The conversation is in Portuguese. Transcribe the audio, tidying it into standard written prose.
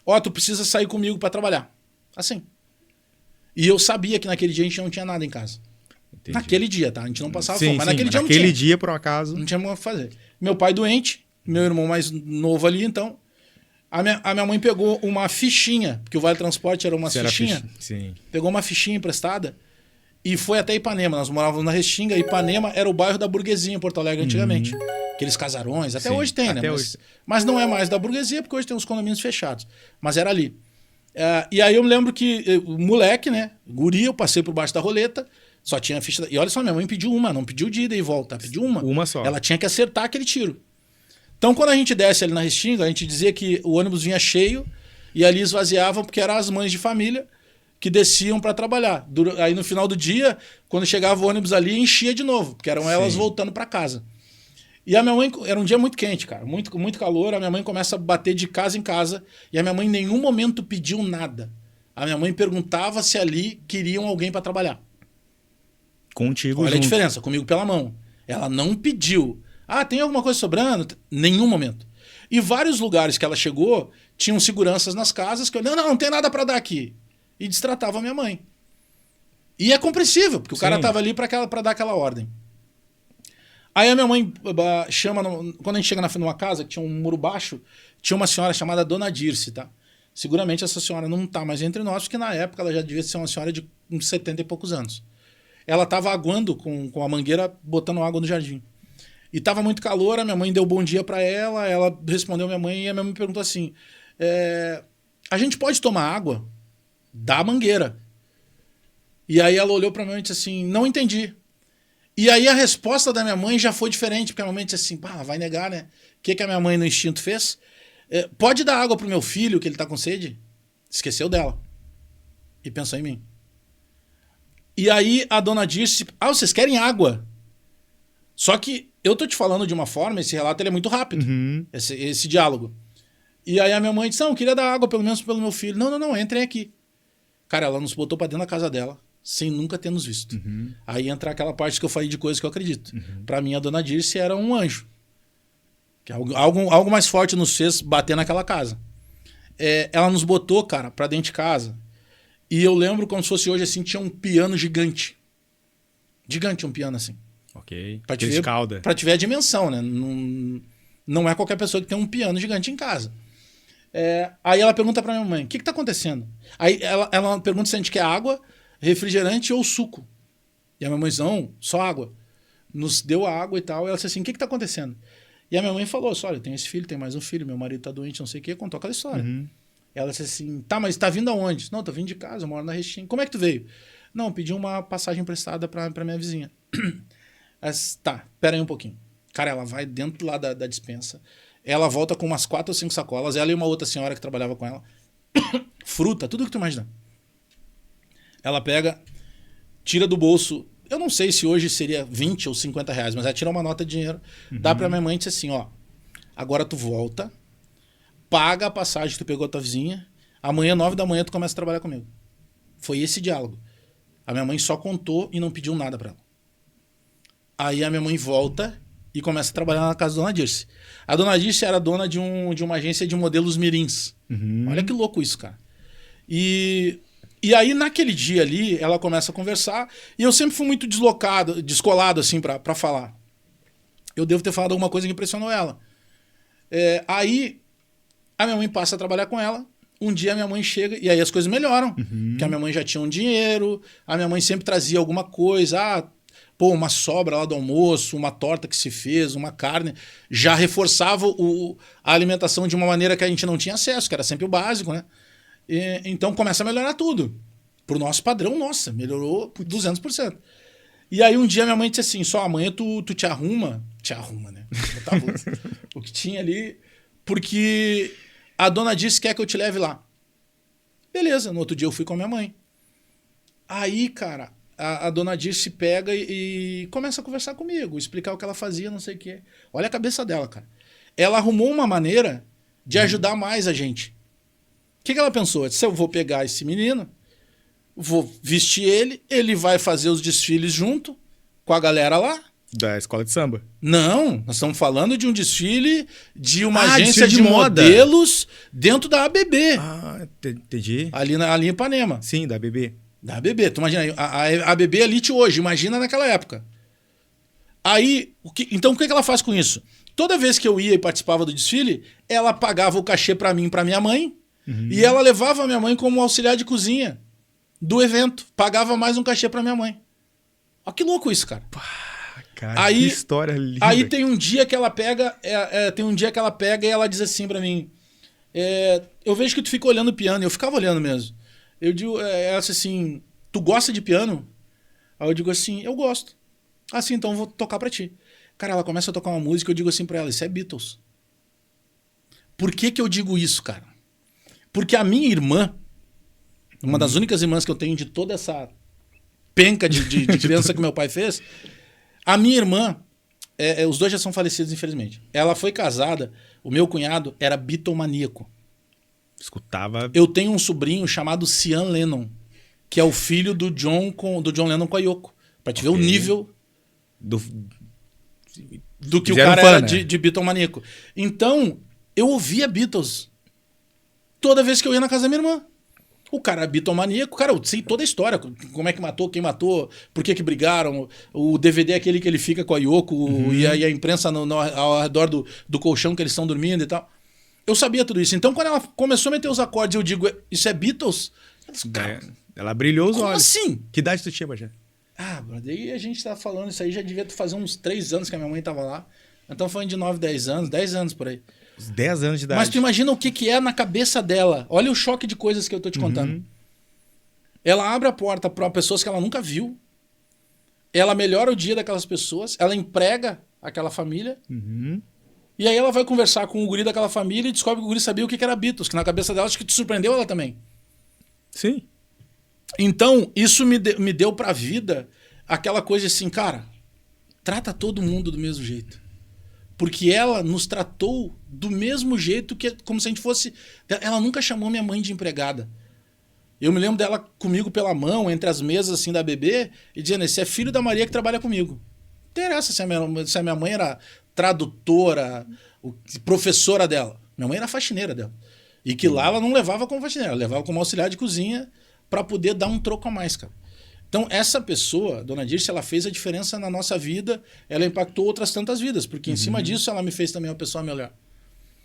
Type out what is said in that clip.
Ó, tu precisa sair comigo pra trabalhar. Assim. E eu sabia que naquele dia a gente não tinha nada em casa. Entendi. Naquele dia, tá? A gente não passava Sim, fome, mas naquele dia não tinha. Naquele dia, por um acaso... Não tinha o que fazer. Meu pai doente, meu irmão mais novo ali, então... A minha mãe pegou uma fichinha, porque o Vale Transporte era uma fichinha. Sim. Pegou uma fichinha emprestada e foi até Ipanema. Nós morávamos na Restinga. Ipanema era o bairro da burguesia em Porto Alegre antigamente. Aqueles casarões. Até hoje tem, né? Mas não é mais da burguesia, porque hoje tem os condomínios fechados. Mas era ali. E aí eu me lembro que, moleque, né? Guri, eu passei por baixo da roleta. Só tinha a ficha. E olha só, minha mãe pediu uma, não pediu de ida e volta. Pediu uma. Uma só. Ela tinha que acertar aquele tiro. Então, quando a gente desce ali na Restinga, a gente dizia que o ônibus vinha cheio e ali esvaziavam porque eram as mães de família que desciam para trabalhar. Aí no final do dia, quando chegava o ônibus ali, enchia de novo, porque eram elas voltando para casa. E a minha mãe, era um dia muito quente, cara, muito calor, a minha mãe começa a bater de casa em casa e a minha mãe em nenhum momento pediu nada. A minha mãe perguntava se ali queriam alguém para trabalhar. Contigo Olha junto. a diferença, comigo pela mão. Ela não pediu. Ah, tem alguma coisa sobrando? Nenhum momento. E vários lugares que ela chegou, tinham seguranças nas casas que eu, não tem nada para dar aqui. E destratava a minha mãe. E é compreensível, porque o cara tava ali para dar aquela ordem. Aí a minha mãe chama, quando a gente chega numa casa que tinha um muro baixo, tinha uma senhora chamada Dona Dirce, tá? Seguramente essa senhora não tá mais entre nós, porque na época ela já devia ser uma senhora de uns 70 e poucos anos. Ela tava aguando com a mangueira, botando água no jardim. E tava muito calor, a minha mãe deu bom dia para ela, ela respondeu minha mãe e a minha mãe perguntou assim, a gente pode tomar água da mangueira? E aí ela olhou para mim e disse assim, não entendi. E aí a resposta da minha mãe já foi diferente, porque a minha mãe disse assim, pá, vai negar, né? O que a minha mãe no instinto fez? Pode dar água pro meu filho, que ele tá com sede? Esqueceu dela. E pensou em mim. E aí a dona disse, vocês querem água? Só que eu tô te falando de uma forma, esse relato ele é muito rápido, esse diálogo. E aí a minha mãe disse, não, eu queria dar água pelo menos pelo meu filho. Não, entrem aqui. Cara, ela nos botou pra dentro da casa dela, sem nunca ter nos visto. Aí entra aquela parte que eu falei de coisas que eu acredito. Pra mim, a dona Dirce era um anjo. Que algo mais forte nos fez bater naquela casa. Ela nos botou, cara, pra dentro de casa. E eu lembro como se fosse hoje, assim, tinha um piano gigante. Gigante um piano, assim. Ok. Pra te ver a dimensão, né? Não é qualquer pessoa que tem um piano gigante em casa. Aí ela pergunta pra minha mãe, o que tá acontecendo? Aí ela pergunta se a gente quer água, refrigerante ou suco. E a minha mãe disse, não, só água. Nos deu a água e tal. E ela disse assim, o que tá acontecendo? E a minha mãe falou, olha, eu tenho esse filho, tem mais um filho, meu marido tá doente, não sei o quê, contou aquela história. Ela disse assim, tá, mas tá vindo aonde? Não, tô vindo de casa, eu moro na Restinga. Como é que tu veio? Não, pedi uma passagem emprestada pra minha vizinha. Mas, tá, pera aí um pouquinho. Cara, ela vai dentro lá da despensa, ela volta com umas 4 ou 5 sacolas, ela e uma outra senhora que trabalhava com ela, fruta, tudo que tu imagina. Ela pega, tira do bolso, eu não sei se hoje seria 20 ou 50 reais, mas ela tira uma nota de dinheiro, dá pra minha mãe e diz assim, ó, agora tu volta, paga a passagem que tu pegou a tua vizinha, amanhã 9 da manhã tu começa a trabalhar comigo. Foi esse diálogo. A minha mãe só contou e não pediu nada pra ela. Aí a minha mãe volta e começa a trabalhar na casa da Dona Dirce. A Dona Dirce era dona de uma agência de modelos mirins. Olha que louco isso, cara. E aí naquele dia ali, ela começa a conversar e eu sempre fui muito descolado assim pra falar. Eu devo ter falado alguma coisa que impressionou ela. Aí a minha mãe passa a trabalhar com ela. Um dia a minha mãe chega e aí as coisas melhoram. Porque a minha mãe já tinha um dinheiro, a minha mãe sempre trazia alguma coisa, uma sobra lá do almoço, uma torta que se fez, uma carne, já reforçava a alimentação de uma maneira que a gente não tinha acesso, que era sempre o básico, né? Então começa a melhorar tudo. Pro nosso padrão, nossa, melhorou por 200%. E aí um dia minha mãe disse assim, só amanhã tu te arruma, né? O que tinha ali, porque a dona disse que quer que eu te leve lá. Beleza, no outro dia eu fui com a minha mãe. Aí, cara, a dona Dirce pega e começa a conversar comigo, explicar o que ela fazia, não sei o quê. Olha a cabeça dela, cara. Ela arrumou uma maneira de ajudar mais a gente. O que ela pensou? Ela disse, eu vou pegar esse menino, vou vestir ele vai fazer os desfiles junto com a galera lá. Da escola de samba. Não, nós estamos falando de um desfile de uma Ah, agência desfile de de moda. modelos dentro da ABB, Ah, entendi. ali em Ipanema. Sim, da BB. Da ABB, tu imagina, a ABB Elite hoje, imagina naquela época. Aí, então o que ela faz com isso? Toda vez que eu ia e participava do desfile, ela pagava o cachê pra mim e pra minha mãe, e ela levava a minha mãe como auxiliar de cozinha do evento. Pagava mais um cachê pra minha mãe. Olha que louco isso, cara. Cara, Aí- que história linda. Aí tem um dia que ela pega, e ela diz assim pra mim, eu vejo que tu fica olhando o piano, e eu ficava olhando mesmo. Eu digo, ela disse assim, tu gosta de piano? Aí eu digo assim, eu gosto. Assim, então eu vou tocar pra ti. Cara, ela começa a tocar uma música, eu digo assim pra ela, isso é Beatles. Por que eu digo isso, cara? Porque a minha irmã, uma das únicas irmãs que eu tenho de toda essa penca de criança que meu pai fez, a minha irmã, os dois já são falecidos, infelizmente. Ela foi casada, o meu cunhado era bitomaníaco. Escutava... Eu tenho um sobrinho chamado Sean Lennon, que é o filho do John Lennon com a Yoko. Pra te ver o nível Do... do que Fizeram o cara fã, era né? de bitomaníaco. Então, eu ouvia Beatles toda vez que eu ia na casa da minha irmã. O cara é bitomaníaco, cara, eu sei toda a história, como é que matou, quem matou, por que brigaram, o DVD é aquele que ele fica com a Yoko e a imprensa ao redor do colchão que eles estão dormindo e tal. Eu sabia tudo isso. Então, quando ela começou a meter os acordes, eu digo, isso é Beatles? Eu disse, cara, Ela brilhou os como olhos. assim? Que idade tu tinha, Bajé? Ah, brother, aí a gente tá falando isso aí, já devia fazer uns 3 anos que a minha mãe tava lá. Então foi de 9, 10 anos, 10 anos por aí. Uns 10 anos de idade. Mas tu imagina o que é na cabeça dela. Olha o choque de coisas que eu tô te contando. Ela abre a porta para pessoas que ela nunca viu. Ela melhora o dia daquelas pessoas. Ela emprega aquela família. E aí ela vai conversar com o guri daquela família e descobre que o guri sabia o que era Beatles. Que na cabeça dela, acho que te surpreendeu ela também. Sim. Então, isso me deu pra vida aquela coisa assim, cara, trata todo mundo do mesmo jeito. Porque ela nos tratou do mesmo jeito, como se a gente fosse... Ela nunca chamou minha mãe de empregada. Eu me lembro dela comigo pela mão, entre as mesas assim da bebê, e dizendo, esse é filho da Maria que trabalha comigo. Não interessa se a minha mãe era tradutora, professora dela. Minha mãe era faxineira dela. E que lá ela não levava como faxineira, ela levava como auxiliar de cozinha para poder dar um troco a mais, cara. Então, essa pessoa, Dona Dirce, ela fez a diferença na nossa vida, ela impactou outras tantas vidas, porque em cima disso ela me fez também uma pessoa melhor.